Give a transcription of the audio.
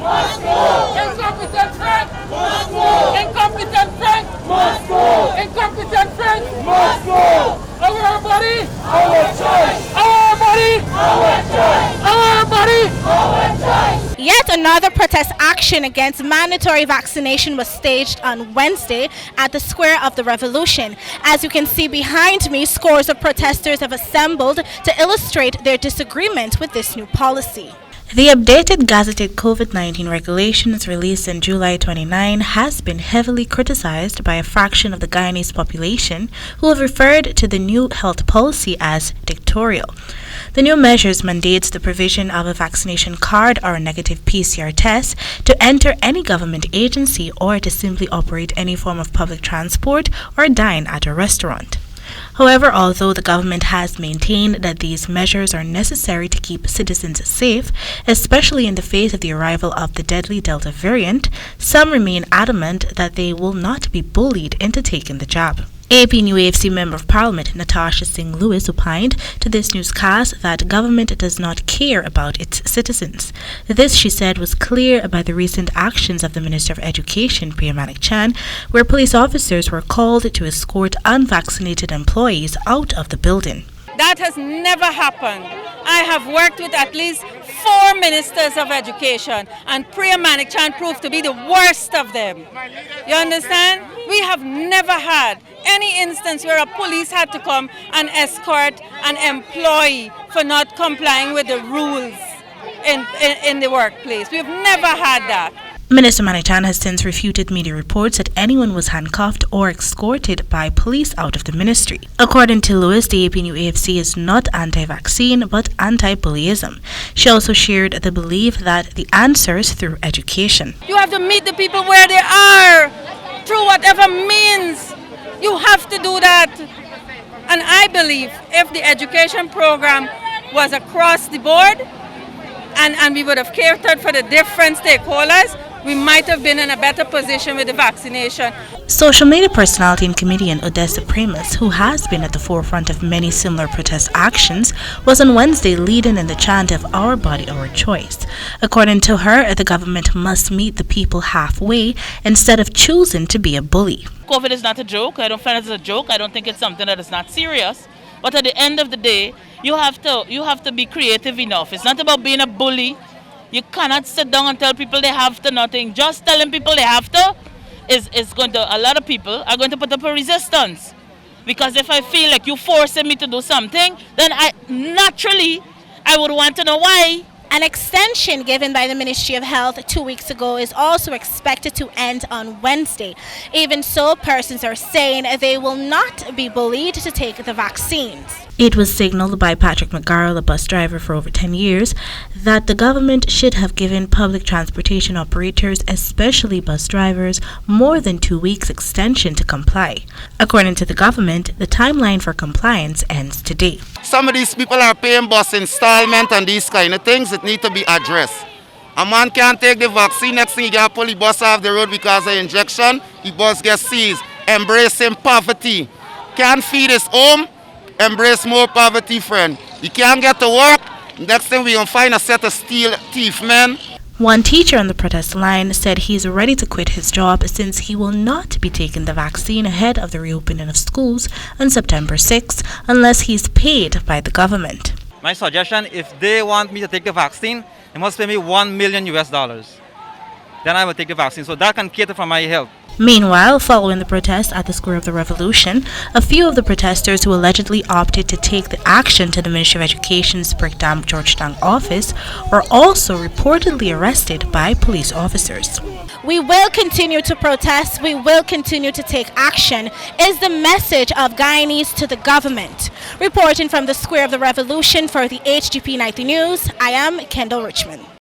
must go. Incompetent Frank must go. Incompetent Frank must go. Incompetent Frank must go. Our body, our choice. Our body, our choice. Our body, our choice. Yet another protest action against mandatory vaccination was staged on Wednesday at the Square of the Revolution. As you can see behind me, scores of protesters have assembled to illustrate their disagreement with this new policy. The updated gazetted COVID-19 regulations released in July 29 has been heavily criticized by a fraction of the Guyanese population who have referred to the new health policy as dictatorial. The new measures mandates the provision of a vaccination card or a negative PCR test to enter any government agency or to simply operate any form of public transport or dine at a restaurant. However, although the government has maintained that these measures are necessary to keep citizens safe, especially in the face of the arrival of the deadly Delta variant, some remain adamant that they will not be bullied into taking the jab. AP New AFC Member of Parliament Natasha Singh Lewis opined to this newscast that government does not care about its citizens. This, she said, was clear by the recent actions of the Minister of Education, Chant, where police officers were called to escort unvaccinated employees out of the building. That has never happened. I have worked with at least 4 ministers of education, and chant proved to be the worst of them. You understand? We have never had any instance where a police had to come and escort an employee for not complying with the rules in the workplace. We've never had that. Minister Manichan has since refuted media reports that anyone was handcuffed or escorted by police out of the ministry. According to Lewis, the AP New AFC is not anti-vaccine but anti-bullyism. She also shared the belief that the answer is through education. You have to meet the people where they are, through whatever means. You have to do that. And I believe if the education program was across the board and we would have catered for the different stakeholders, we might have been in a better position with the vaccination. Social media personality and comedian Odessa Primus, who has been at the forefront of many similar protest actions, was on Wednesday leading in the chant of Our Body, Our Choice. According to her, the government must meet the people halfway instead of choosing to be a bully. COVID is not a joke. I don't find it as a joke. I don't think it's something that is not serious. But at the end of the day, you have to be creative enough. It's not about being a bully. You cannot sit down and tell people they have to nothing. Just telling people they have to is going to, a lot of people are going to put up a resistance. Because if I feel like you're forcing me to do something, then I would want to know why. An extension given by the Ministry of Health 2 weeks ago is also expected to end on Wednesday. Even so, persons are saying they will not be bullied to take the vaccines. It was signaled by Patrick McGarrell, a bus driver for over 10 years, that the government should have given public transportation operators, especially bus drivers, more than 2 weeks extension to comply. According to the government, the timeline for compliance ends today. Some of these people are paying bus installment and these kind of things that need to be addressed. A man can't take the vaccine, next thing he can pull the bus off the road because of injection, the bus gets seized. Embracing poverty. Can't feed his home, embrace more poverty, friend. You can't get to work, next thing we're going to find a set of steel teeth, man. One teacher on the protest line said he's ready to quit his job since he will not be taking the vaccine ahead of the reopening of schools on September 6th unless he's paid by the government. My suggestion, if they want me to take the vaccine, they must pay me $1 million. Then I will take the vaccine, so that can cater for my health. Meanwhile, following the protest at the Square of the Revolution, a few of the protesters who allegedly opted to take the action to the Ministry of Education's Brickdam Georgetown office were also reportedly arrested by police officers. We will continue to protest, we will continue to take action, is the message of Guyanese to the government. Reporting from the Square of the Revolution for the HGP Nightly News, I am Kendell Richmond.